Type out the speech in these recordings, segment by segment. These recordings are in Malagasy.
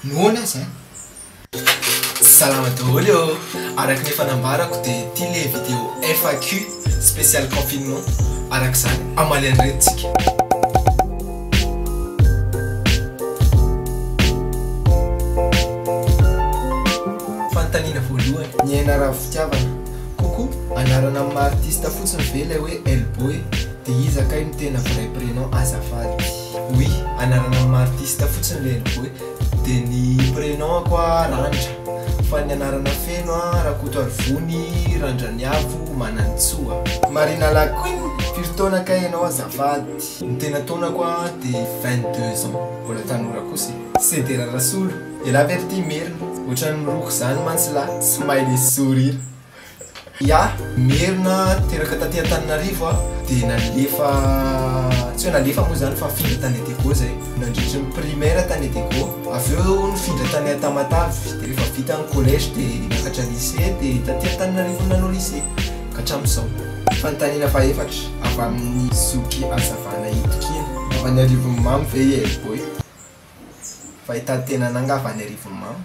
Noana zany. Salama daholo araka ny fanambarako dia ity le vidéo FAQ spécial confinement araka izany amaly an'iretintsika. Fanontaniana voalohany, ny anarana fitiavana. Coucou, anarana amin'ny artiste fotsiny ve ilay hoe Elboy dia izy akay no tena vrai prénom azafady. Oui, anarana amin'ny artiste fotsiny ilay Elboy dia ny prénom koa Randra. Fa ny anarana feno Rakoto Arvony Randraniavo Manantsoa. Marina Laquin, firy taona kay ianao azafady. Ny tena taona koa dia 22 ans. Mbola tanora kosa. Sedera Rasolo, ela verti merina. Ohatran'ny miroko zany mantsy lahy, smiley sourire. Ya, merina teraka taty Antananarivo dia nalefa tsy hoe nalefa moa zany fa findra tany Adeko zay. Nandritry ny primaire tany Adeko, avy eo nifindra tany Tamatavy dia rehefa vita ny collège dia nakatra lycée dia taty Antananarivo nanao lycée ka hatramin'izao. Fanontaniana faefatra avy amin'ny Zoky Hazavana Itokina. Avy any Arivomamy ve Elboy? Fa hitady nanga avy any Arivomamy.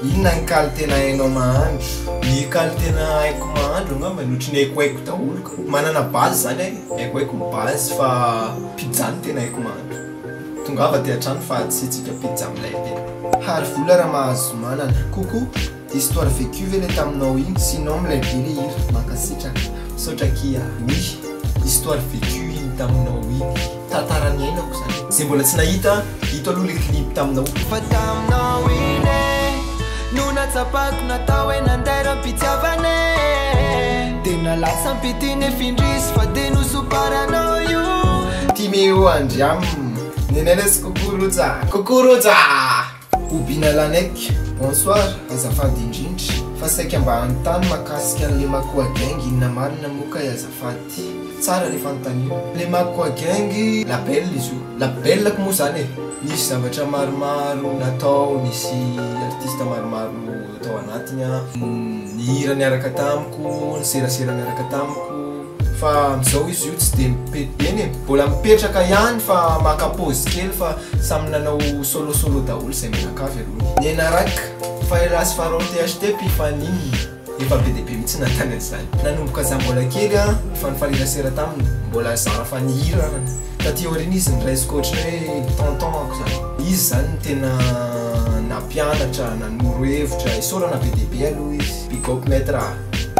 Inona ny qualité hainao mahandro? Ny qualité haiko mahandro angamba ohatry ny haiko daholo. Manana base zany haiko base fa pizza no tena haiko mahandro. Tongava dia hatrany fa tsitsika pizza amin'ilay be. Hary vola raha mahazo manana. Coucou, histoire vécue ve le taminao igny sinon milay be le hira mankasitraka. Misaotra kia. Oui, histoire vécue igny taminao igny. Tantarany ainako zany. Zay mbola tsy nahita, hito aloha le clip taminao. Fa taminao igny Nuna tsapako natao hoe nandera mpitiavane Tena lasa mpitiny findrisy fa de nosoparanao io Timeo Andriam, nenenes Kukuruza Ubina Lanek, bonsoir, azafady indrindra fa saika mba anontany makasika an'le Makoa Gang inona marina moka azafady. Tsara le fanontaniana. Le Makoa Gang, label izy io. Labelako moa zany nisy zavatra maromaro natao, nisy artiste maromaro tao anatiny ny hira niaraka tamiko, ny serasera niaraka tamiko. Fa amizao izy io tsy dia mipety eny mbola mipetraka ihany fa maka pause kely fa samy nanao solo daholo izay mianakavy aloha. Ny anaraka fa Elas Pharaon THT Epiphanie efa be dia be mihitsy natany an'izany. Nanomboka za mbola kely fa ny farirasera taminy mbola zara fa nihira taty aoriana izy niraisiko ohatry hoe tonton ako zany. Izy zany no tena nampianatra, nanoro hevitra, isorana be dia be aloha izy. Big up maître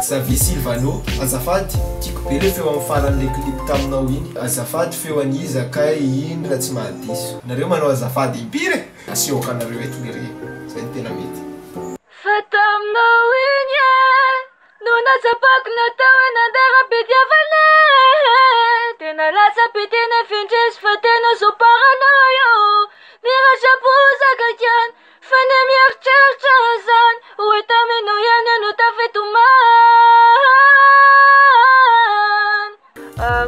Xavier Silvano. Azafady, tiako be le feo amin'ny faran'le clip taminao iny. Azafady feo an'izy akay iny raha tsy mahadiso. Nareo manao azafady impiry asehoaka anareo eto le re. Zay no tena mety. Fa taminao iny no natsapako natao hoe nandera mpitiavane tena lasa mpitiny findrisy fa tena soparanao io nirasabozaka kiany fa ny mieritreritra zany hoe taminao ihany ano tafetomany.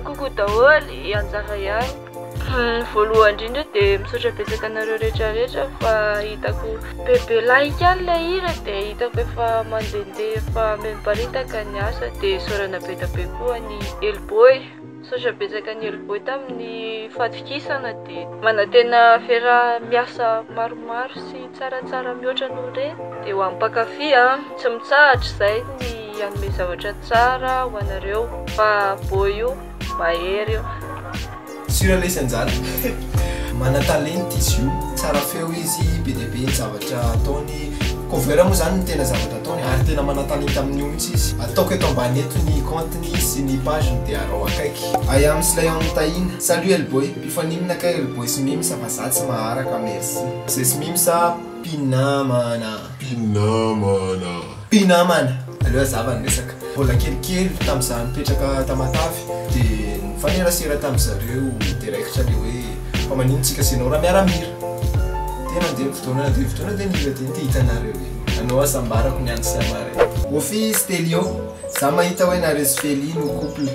Coucou daholo, anjara ihany. Voalohany indrindra dia misaotra betsaka anareo rehetrarehetra fa hitako bebe like ihany ilay hira dia hitako efa mandehandeha efa miparitaka ny asa dia sorana be da be koa ny Elboy. Misaotra betsaka ny Elboy tamin'ny fatokiasana dia manantena fera miasa maromaro sy tsaratsara mihoatra noho ireny dia ho amin'ny mpankafy tsy mitsahatra izay ny hanome zavatra tsara ho anareo fa boy io mahery io. Sura lesy anjara mana-talent izy io, tsara feo izy, be dia be ny zavatra ataony. Cover moa zany ny tena zavatra ataony ary tena mana-talent amin'io mihitsy izy. Ataoko eto ambany eto ny compteny sy ny pageny dia arao akaiky. I am Slayon Tahina. Salut Elboy, mpifanimina kay Elboy sy Mimsa fa za tsy maharaka merci. Zay sy Mimsa pinamana. Aleo azava ny resaka. Mbola kelikely tamin'izaho nipetraka Tamatavy dia fanerasera tamin'izareo direkitra le hoe fa maninontsika senao raha miaramira. Tena andeha fotoana dia nira dia hitanareo hoe anao asambarako ny andro samare. Ofi Stelio, za mahita hoe nareso fely no couple.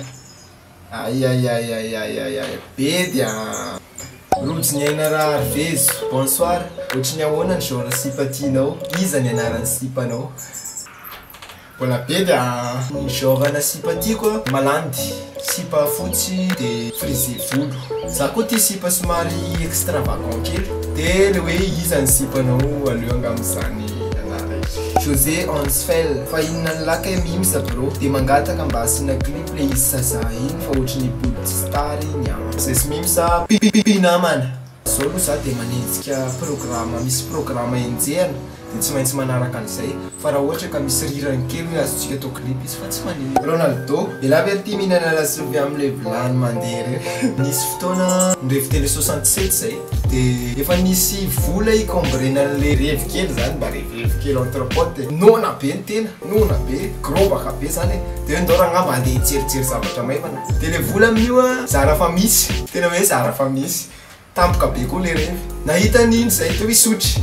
Be dia rojo ny aina raha Arvezo, bonsoir. Ohatry ny ahoana ny genre simpatinao, iza ny anaran'ny sipanao? Mbola be dia ny genre na simpatiko Malandy sipa fotsy de frisé volo. Za koa ty sipa somary extravagant kely de le hoe izany sipanao aloha am'izany anara José Ansfeld fa inona laka mimsa bro de mangataka mba asina clip le izy saza iny fa ohatrany bold star iny zay sy mimsa pinamana zao aloha za de manenjika programme misy programme enjehana de tsy maintsy manaraka an'izay fa raha ohatra ka misy rirany kely hoe azontsika atao clip izy fa tsy maneno Ronaldo elaverty mihinana lasovy am'le vilany mandeha reny nisy fotoana ndrevy tele 67 zay de efa nisy vola ikombrena le revy kely zany mba revy kely entre pote nona be ny tena nona be grobaka be zany de ndao raha ngamba andeha hijerijery zavatra maivana de le vola amin'io zara fa misy tena hoe zara fa misy tampoka be koa le revy nahitan'iny zay teo isotry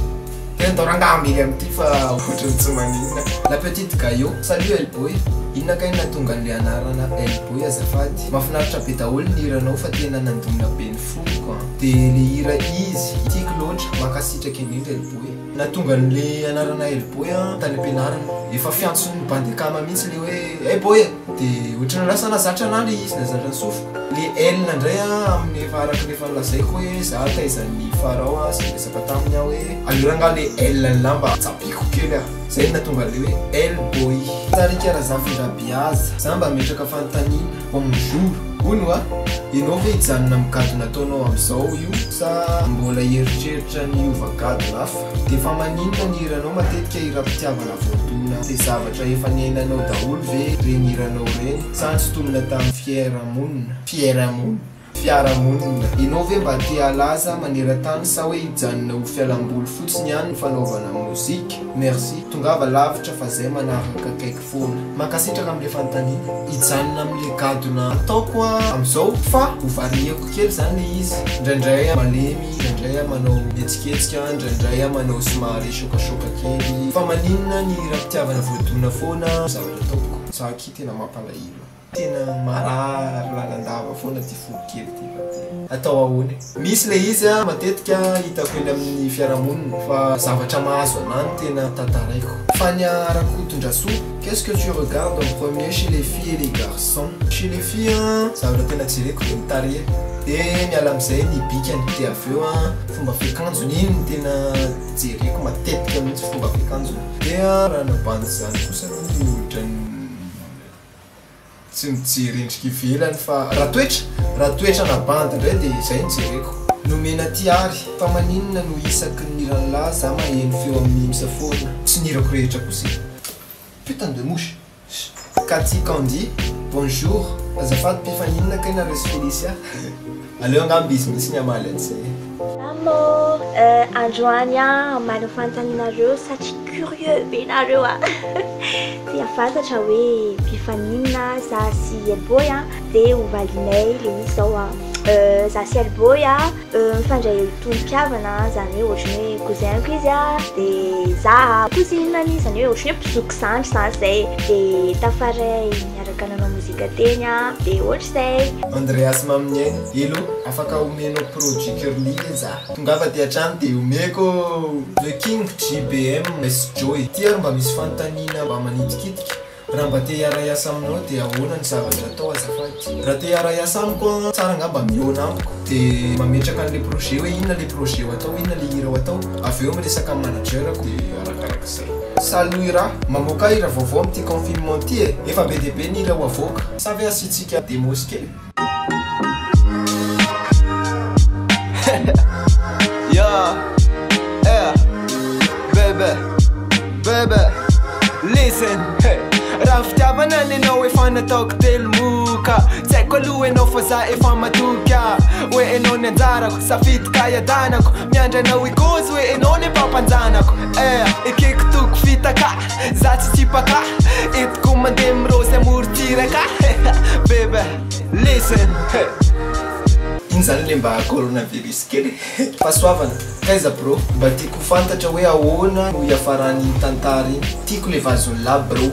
ndao rangamily am'ty fa ohatrany tsy maninona la petite gayo salut Elboy inona kay natonga an'le anarana Elboy azafady mahafinaritra be daholo ny hiranao fa tena nandona be ny foko de le hira izy tiako loatra makasitraka indrindra Elboy natonga an'le anarana Elboy tany ampianarana efa fiantson'ny bandikama mihitsy le hoe boy de ohatrany lasa nazatra ana le izy nazatra ny sofoko le L ndray amin'ny efa araka nefa nolazaiko hoe za taizan'ny farao sy resaka taminy aho hoe aloranga le L lamba tsapiko kely zay natonga le hoe Elboy tsarika raha zafindrabiaza za mba metraka fanontaniana bonjour ono ianao ve hijanona mikady nataonao am'izao io sa mbola heritreritra ny ovakady lafa de fa maninona ny hiranao matetika hira-pitiavana voadona de zavatra efa niainanao daholo ve reny hiranao reny sa nsotomina tamin'ny fiaramonina ianao ve mba te alaza maneran-tany sa hoe hijanona ho fialam-boly fotsiny ihany ny fanaovana mozika merci tongava lavitra fa zay manaraka kaiky foana makasitraka am'le fanontaniana hijanona am'le gadona ataoko am'izao fa hovariako kely zany le izy indraindray malemy indraindray manao etsiketsika indraindray manao somary sokasoka kely fa maninona ny raha-pitiavana voadona foana zavatra ataoko za ky tena mampalahelo tena marary lalandava foana ty folo kely ty atao ahoany misy le izy matetika hitako eny amin'ny fiarahamonina fa zavatra mahazo anany tena tantaraiko fa ny arakotondrasoa qu'est-ce que tu regardes en premier chez les filles et les garçons chez les filles zavatra tena jereko de mitare de miala am'izay ny bikany de aveo fomba fiakanjony iny ny tena jereko matetika mihitsy fomba fiakanjony de raha nabandy zany kosa ohatrany tsy mijery endrika ivelany fa raha toetra nabandy indray de izay nijereko nomena ty ary fa maninona no isaky ny ran'lahy za maheno feo amin'ny misafoana tsy nirako rehetra kosa putain de mouche Cathy Candy bonjour azafady mpifaninona kay na resy Felicia aleo angamba izy mihitsy ny amaly an'izay Amor, androany maro fanontanianareo satria curieux be nareo dia fantatra hoe mpifaninona za sy Elboy dia hovalinay le izy zao za sy Elboy mifandray tonom-piavana zany hoe ohatrany hoe cousinko izy dia za cousinany zany hoe ohatrany hoe mpizoky zandry zany zay dia tafaray miaraka nanao mozika teny dia ohatr'izay Andreas Mamniainy elo afaka omenao produit curly za tongava ty atrano de omeko The King GBM S Joy ty ary mba misy fanontaniana mba manitikitika raha mba te hiara hiasa aminao de ahoana ny zavatra atao azafady raha te hiara hiasa amiko tsara ngamba miona amiko de mametraka an'le projet hoe inona le projet ho atao inona le hira ho atao avy eo miresaka amin'ny managerako de arakarak'izay salut ira mamoaka hira vaovao am'ty confinement ty efa be de be ny hira ho avoaka sa ve asitsika demos kely Baby, listen, hey. Raha fitiavana ny anao efa nataoko telomoka tsy haiko aloha anao fa za efa matoka hoe anao ny anjarako safidyka iadanako miandranao ikozy hoe anao ny mpampanjanako ekeko toko fitaka za tsy tsipaka etiko mandeha mirosy amorotiraka baby, listen, hey. iny zany le mba coronavirus kely fahasoavana kaiza bro mba tiako fantatra hoe ahoana no iafarany tantara iny tiako le vazony la bro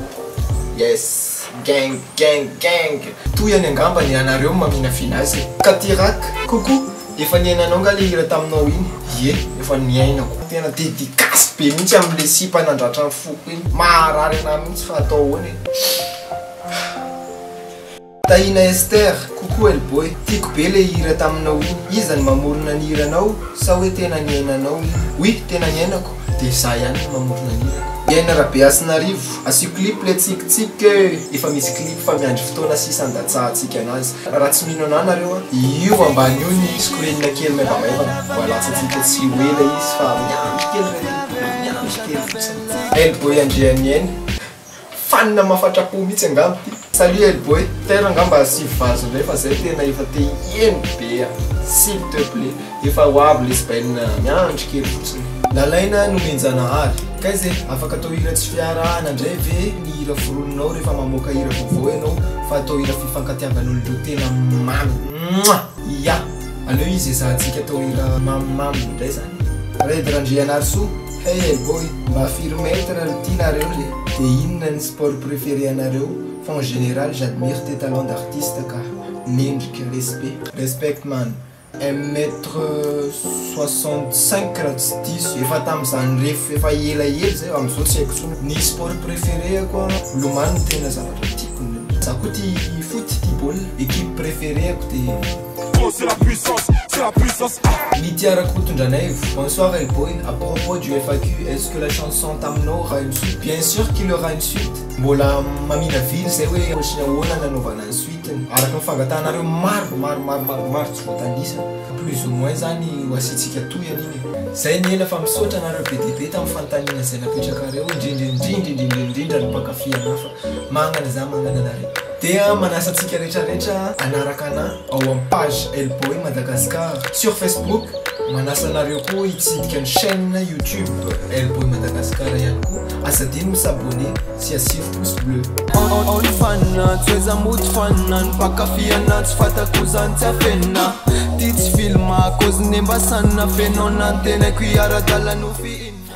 yes gang toy any angamba ny anareo maminafina azy Katirak coucou efa niainanao nga le hira taminao iny ye efa niainako tena dédicace be mihitsy am'le sipa nandratra ny foko iny maharary ana mihitsy fa atao ahoany Laina Esther, coucou Elboy, tiako be le hira taminao iny. Izy zany mamorona ny hiranao sa hoe tena ny ainanao iny? Oui, tena ny ainako. De za ihany mamorona ny hirako. Iaina Rabe Asinarivo, asio clip le tsikitsiky efa misy clip fa miandry fotoana sisan-datsahantsika anazy. Raha tsy mino anao nareo io ambany io ny screen kely maivamaivana voalatsatsika tsy hoela izy fa miandry kely fotsiny. Elboy Andriany ainy fanina mafatrapo mihitsy angamba ty. Salut Elboy, tena angamba sivy vazo ndray fa zay tena efa te hieno be s'il te plaît. Efa ho avy lesy baina miandry kely fotsiny. Lalaina nomenjanahary ka izay afaka atao hira tsy fiarahana ndray ve ny hira foroninao rehefa mamoaka hira vaovao ianao fa atao hira fifankatiavan'olondro tena mamy. Ya, aleo izy ezahantsika atao hira mamimamy ndray zany. Red Randrianarso, hey Elboy, mba firmetre ty nareo le. De inona ny sport préféré anareo? Fa en général j'admire tes talents d'artiste car mendrika respect. Respect man. 1m65 raha tsy diso efa tam'izany refo efa elaela zay am'izao tsy haiko tsony. Ny sport préféré ako lomano tena zavatra tiako. Za koa ty foot ty baolina. Équipe préférée ako de c'est la puissance, c'est la puissance. Mitiarako tondranay. Bonsoir Elboy, à propos du FAQ, est-ce que la chanson taminao aura une suite? Bien sûr qu'il aura une suite. Mbola mamina vily zay hoe ohatriny ahoana nanaovana ny suite araka ny fangatanareo maro tsy voatanisa plus ou moins zany ho asitsika toyany iny. Zay ny ela fa misaotra anareo be dia be tamin'ny fanontaniana zay napetraka reo indrindra ny mpakafiana fa magnana za magnana anareo. Dia manasa antsika rehetrarehetra anaraka ana ao amin'ny page Elboy Madagascar sur Facebook. Manasa anareo koa hitsidika ny chaîne YouTube Elboy Madagascar ihany koa. Asadino misabone sy asio pouce bleu. Olifana toeza mody fanina ny mpakafiana tsy fatako zany tsy afenina. Ty tsy filma cause ny mbasanina fenao na ny tenako iara-dalano fiina.